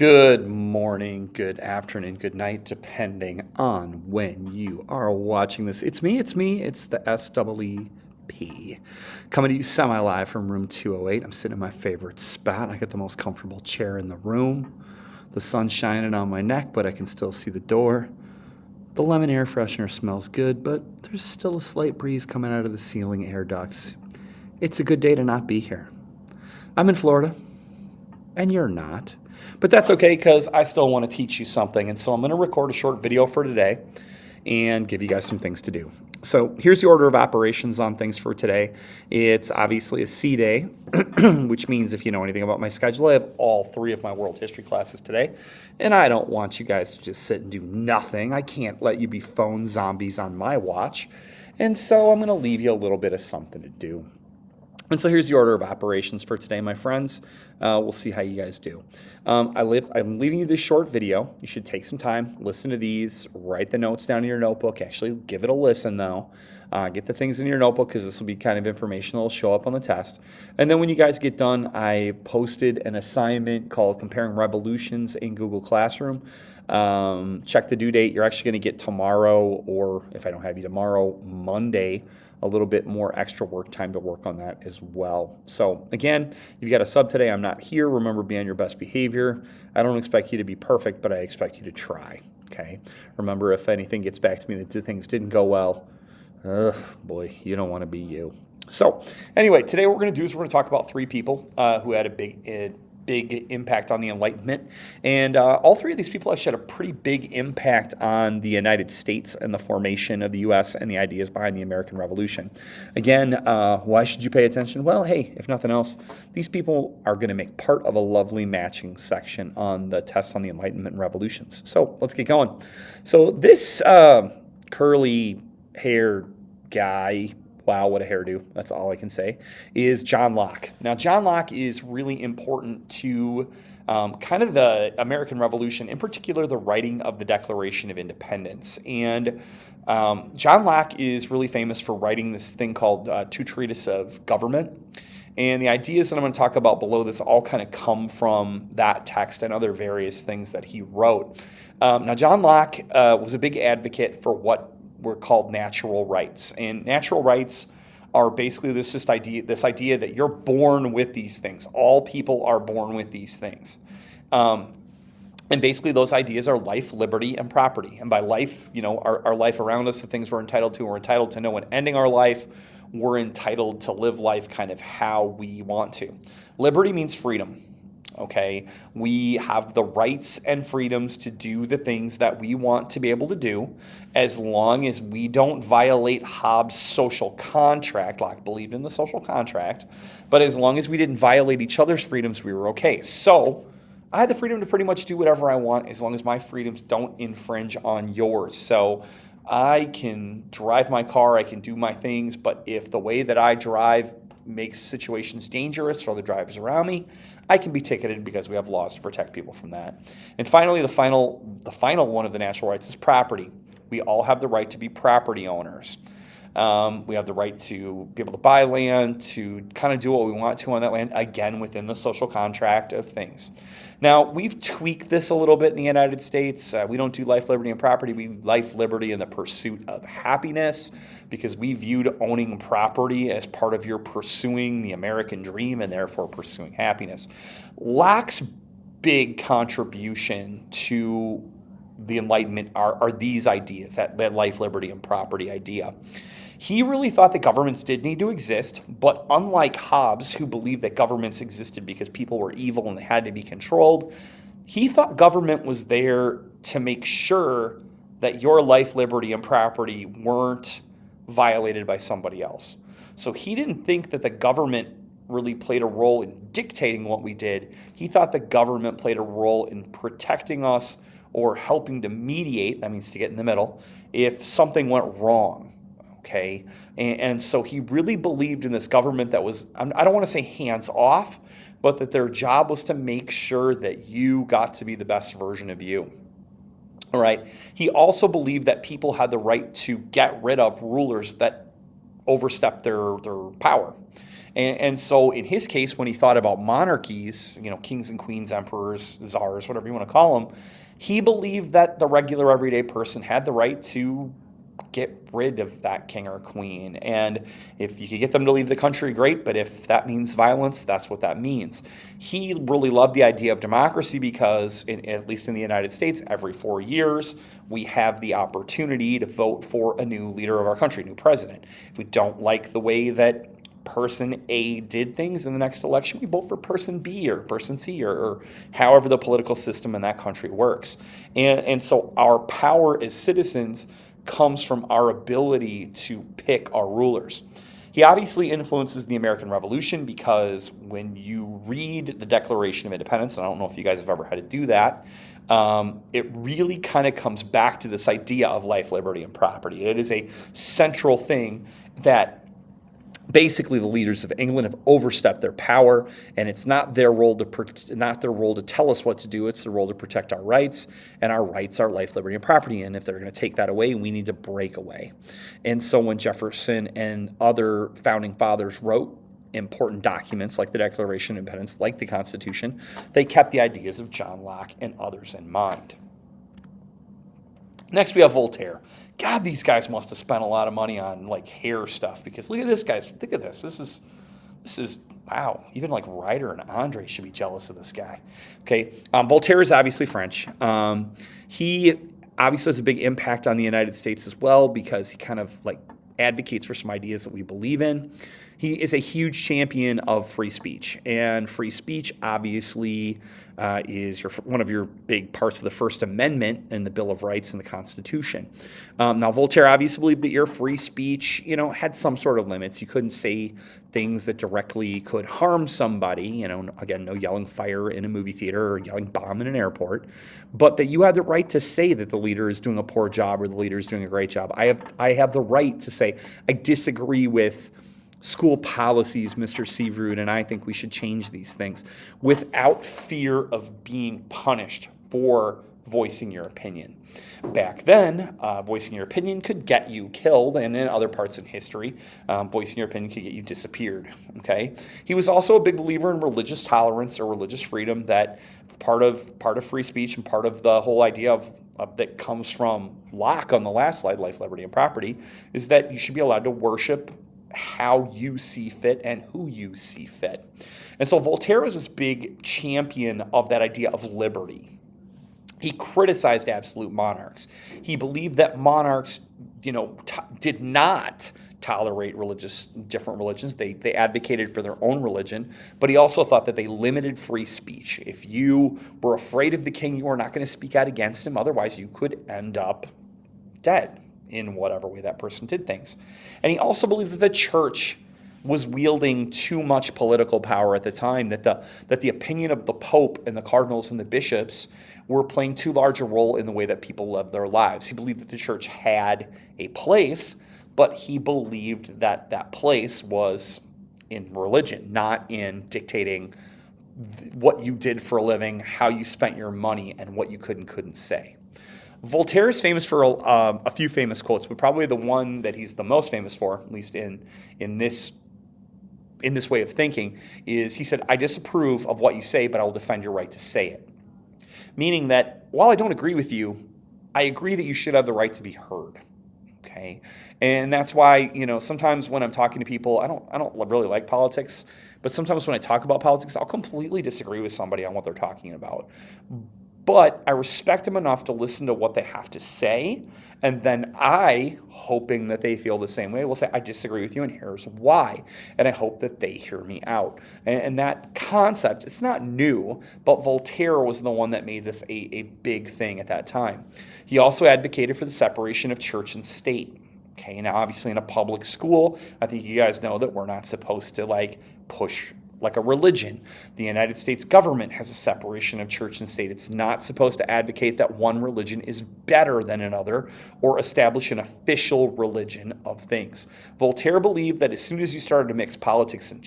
Good morning, good afternoon, good night, depending on when you are watching this. It's me, it's the SEEP. Coming to you semi-live from room 208. I'm sitting in my favorite spot. I got the most comfortable chair in the room. The sun's shining on my neck, but I can still see the door. The lemon air freshener smells good, but there's still a slight breeze coming out of the ceiling air ducts. It's a good day to not be here. I'm in Florida, and you're not. But that's okay because I still want to teach you something. And so I'm going to record a short video for today and give you guys some things to do. So here's the order of operations on things for today. It's obviously a C day, which means if you know anything about my schedule, I have all three of my world history classes today. And I don't want you guys to just sit and do nothing. I can't let you be phone zombies on my watch. And so I'm going to leave you a little bit of something to do. And so here's the order of operations for today, my friends. We'll see how you guys do. I'm leaving you this short video. You should take some time, listen to these, write the notes down in your notebook. Actually, give it a listen, though. Get the things in your notebook because this will be kind of informational. It'll show up on the test. And then when you guys get done, I posted an assignment called Comparing Revolutions in Google Classroom. Check the due date. You're actually going to get tomorrow, or if I don't have you tomorrow, Monday, a little bit more extra work time to work on that as well. So again, you've got a sub today. I'm not here. Remember, be on your best behavior. I don't expect you to be perfect, but I expect you to try. Okay. Remember, if anything gets back to me that things didn't go well, boy, you don't want to be you. So anyway, today what we're going to do is we're going to talk about three people who had a big impact on the Enlightenment. And all three of these people actually had a pretty big impact on the United States and the formation of the U.S. and the ideas behind the American Revolution. Again, why should you pay attention? Well, hey, if nothing else, these people are going to make part of a lovely matching section on the test on the Enlightenment and revolutions. So let's get going. So this curly-haired guy, wow, what a hairdo. That's all I can say, is John Locke. Now, John Locke is really important to kind of the American Revolution, in particular, the writing of the Declaration of Independence. And John Locke is really famous for writing this thing called Two Treatises of Government. And the ideas that I'm going to talk about below this all kind of come from that text and other various things that he wrote. Now, John Locke was a big advocate for what were called natural rights. And natural rights are basically this idea that you're born with these things. All people are born with these things. And basically those ideas are life, liberty, and property. And by life, our life around us, the things we're entitled to know when ending our life. We're entitled to live life kind of how we want to. Liberty means freedom. Okay, we have the rights and freedoms to do the things that we want to be able to do as long as we don't violate Hobbes' social contract. Locke believed in the social contract, but as long as we didn't violate each other's freedoms, we were okay. So I had the freedom to pretty much do whatever I want as long as my freedoms don't infringe on yours. So I can drive my car, I can do my things, but if the way that I drive makes situations dangerous for the drivers around me, I can be ticketed because we have laws to protect people from that. And finally, the final one of the natural rights is property. We all have the right to be property owners. We have the right to be able to buy land, to kind of do what we want to on that land, again, within the social contract of things. Now, we've tweaked this a little bit in the United States. We don't do life, liberty, and property. We life, liberty, and the pursuit of happiness because we viewed owning property as part of your pursuing the American dream and therefore pursuing happiness. Locke's big contribution to the Enlightenment are these ideas, that life, liberty, and property idea. He really thought that governments did need to exist, but unlike Hobbes, who believed that governments existed because people were evil and they had to be controlled, he thought government was there to make sure that your life, liberty, and property weren't violated by somebody else. So he didn't think that the government really played a role in dictating what we did. He thought the government played a role in protecting us or helping to mediate, that means to get in the middle, if something went wrong. Okay, and so he really believed in this government that was, I don't want to say hands off, but that their job was to make sure that you got to be the best version of you. All right. He also believed that people had the right to get rid of rulers that overstep their power. And so in his case, when he thought about monarchies, kings and queens, emperors, czars, whatever you want to call them, he believed that the regular everyday person had the right to get rid of that king or queen. And if you could get them to leave the country, great. But if that means violence, that's what that means. He really loved the idea of democracy because, at least in the United States, every 4 years, we have the opportunity to vote for a new leader of our country, new president. If we don't like the way that person A did things in the next election, we vote for person B or person C or however the political system in that country works. And so our power as citizens comes from our ability to pick our rulers. He obviously influences the American Revolution because when you read the Declaration of Independence, and I don't know if you guys have ever had to do that, it really kind of comes back to this idea of life, liberty, and property. It is a central thing that basically the leaders of England have overstepped their power, and it's not their role to tell us what to do. It's their role to protect our rights, and our rights are life, liberty, and property. And if they're going to take that away, we need to break away. And so when Jefferson and other founding fathers wrote important documents like the Declaration of Independence, like the Constitution, they kept the ideas of John Locke and others in mind. Next, we have Voltaire. God, these guys must have spent a lot of money on hair stuff because look at this, guys. Think of this. This is wow. Even Ryder and Andre should be jealous of this guy. Okay, Voltaire is obviously French. He obviously has a big impact on the United States as well because he kind of advocates for some ideas that we believe in. He is a huge champion of free speech, and free speech obviously is one of your big parts of the First Amendment in the Bill of Rights and the Constitution. Now, Voltaire obviously believed that your free speech, had some sort of limits. You couldn't say things that directly could harm somebody. Again, no yelling fire in a movie theater or yelling bomb in an airport, but that you had the right to say that the leader is doing a poor job or the leader is doing a great job. I have the right to say I disagree with school policies, Mr. Searoot, and I think we should change these things without fear of being punished for voicing your opinion. Back then, voicing your opinion could get you killed, and in other parts in history, voicing your opinion could get you disappeared. Okay, he was also a big believer in religious tolerance or religious freedom. That part of free speech and part of the whole idea of that comes from Locke on the last slide, life, liberty, and property, is that you should be allowed to worship how you see fit and who you see fit. And so Voltaire was this big champion of that idea of liberty. He criticized absolute monarchs. He believed that monarchs, did not tolerate different religions. They advocated for their own religion, but he also thought that they limited free speech. If you were afraid of the king, you were not going to speak out against him. Otherwise, you could end up dead in whatever way that person did things. And he also believed that the church was wielding too much political power at the time, that the opinion of the Pope and the cardinals and the bishops were playing too large a role in the way that people lived their lives. He believed that the church had a place, but he believed that that place was in religion, not in dictating what you did for a living, how you spent your money, and what you could and couldn't say. Voltaire is famous for a few famous quotes, but probably the one that he's the most famous for, at least in this way of thinking, is he said, "I disapprove of what you say, but I will defend your right to say it." Meaning that while I don't agree with you, I agree that you should have the right to be heard. Okay, and that's why sometimes when I'm talking to people, I don't really like politics, but sometimes when I talk about politics, I'll completely disagree with somebody on what they're talking about. But I respect them enough to listen to what they have to say, and then I, hoping that they feel the same way, will say, I disagree with you, and here's why. And I hope that they hear me out. And that concept, it's not new, but Voltaire was the one that made this a big thing at that time. He also advocated for the separation of church and state. Okay, now obviously in a public school, I think you guys know that we're not supposed to push like a religion. The United States government has a separation of church and state. It's not supposed to advocate that one religion is better than another or establish an official religion of things. Voltaire believed that as soon as you started to mix politics and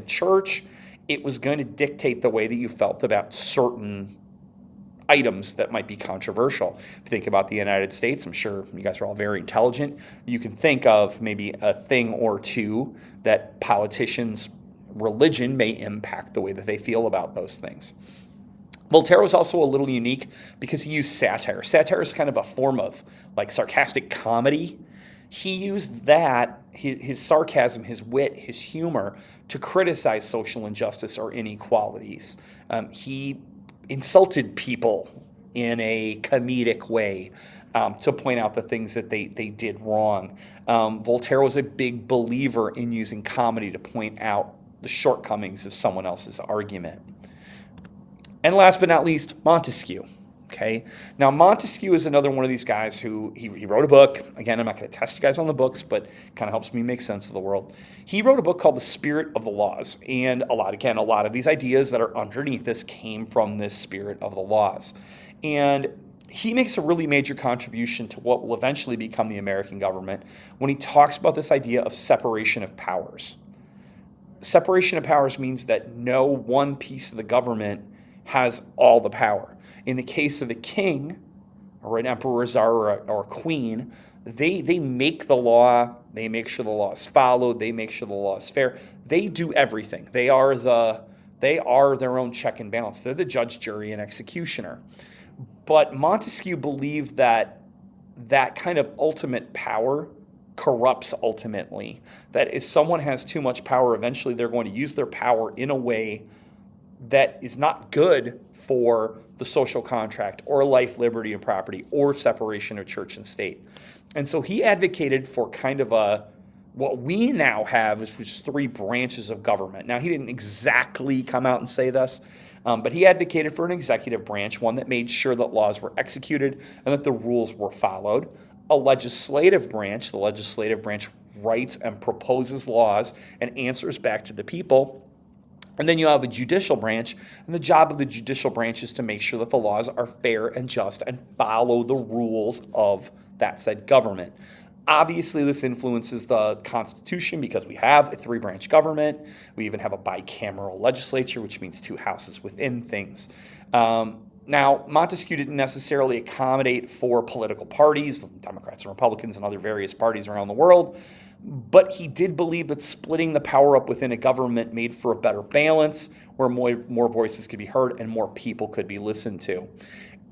church, it was going to dictate the way that you felt about certain items that might be controversial. If you think about the United States, I'm sure you guys are all very intelligent. You can think of maybe a thing or two that politicians' religion may impact the way that they feel about those things. Voltaire was also a little unique because he used satire. Satire is kind of a form of like sarcastic comedy. He used that, his sarcasm, his wit, his humor, to criticize social injustice or inequalities. He insulted people in a comedic way to point out the things that they did wrong. Voltaire was a big believer in using comedy to point out the shortcomings of someone else's argument. And last but not least, Montesquieu. Okay. Now, Montesquieu is another one of these guys who he wrote a book. Again, I'm not going to test you guys on the books, but kind of helps me make sense of the world. He wrote a book called The Spirit of the Laws. And a lot of these ideas that are underneath this came from this spirit of the laws. And he makes a really major contribution to what will eventually become the American government when he talks about this idea of separation of powers. Separation of powers means that no one piece of the government has all the power. In the case of a king or an emperor, czar, or a queen, they make the law, they make sure the law is followed, they make sure the law is fair. They do everything. They are their own check and balance. They're the judge, jury, and executioner. But Montesquieu believed that that kind of ultimate power corrupts ultimately. That if someone has too much power, eventually they're going to use their power in a way that is not good for the social contract or life, liberty, and property or separation of church and state. And so he advocated for kind of what we now have is just three branches of government. Now, he didn't exactly come out and say this, but he advocated for an executive branch, one that made sure that laws were executed and that the rules were followed. A legislative branch, the legislative branch writes and proposes laws and answers back to the people. And then you have a judicial branch, and the job of the judicial branch is to make sure that the laws are fair and just and follow the rules of that said government. Obviously, this influences the Constitution because we have a three-branch government. We even have a bicameral legislature, which means two houses within things. Now, Montesquieu didn't necessarily accommodate for political parties, Democrats and Republicans and other various parties around the world, but he did believe that splitting the power up within a government made for a better balance where more voices could be heard and more people could be listened to.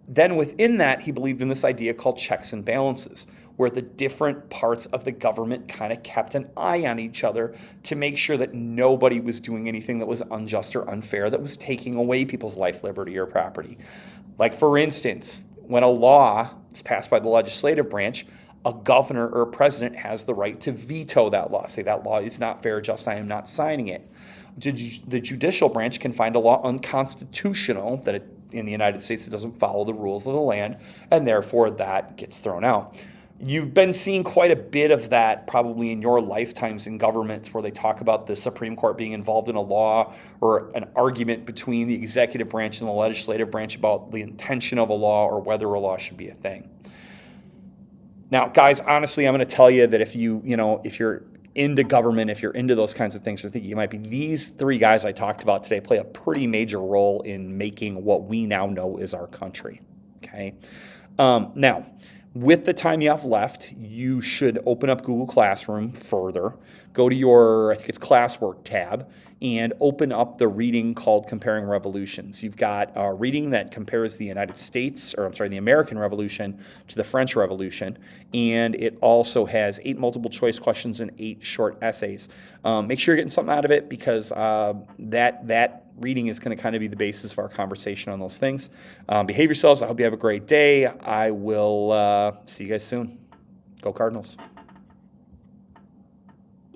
Then within that, he believed in this idea called checks and balances, where the different parts of the government kind of kept an eye on each other to make sure that nobody was doing anything that was unjust or unfair, that was taking away people's life, liberty, or property. Like, for instance, when a law is passed by the legislative branch, a governor or a president has the right to veto that law, say that law is not fair, just, I am not signing it. The judicial branch can find a law unconstitutional, that in the United States it doesn't follow the rules of the land, and therefore that gets thrown out. You've been seeing quite a bit of that probably in your lifetimes in governments where they talk about the Supreme Court being involved in a law or an argument between the executive branch and the legislative branch about the intention of a law or whether a law should be a thing. Now, guys, honestly, I'm going to tell you that if you're into government, if you're into those kinds of things, or think you might be, these three guys I talked about today play a pretty major role in making what we now know is our country. Okay. Now, with the time you have left, you should open up Google Classroom further, go to your, I think it's classwork tab, and open up the reading called Comparing Revolutions. You've got a reading that compares the the American Revolution to the French Revolution, and it also has 8 multiple choice questions and 8 short essays. Make sure you're getting something out of it because that reading is going to kind of be the basis of our conversation on those things. Behave yourselves. I hope you have a great day. I will see you guys soon. Go Cardinals.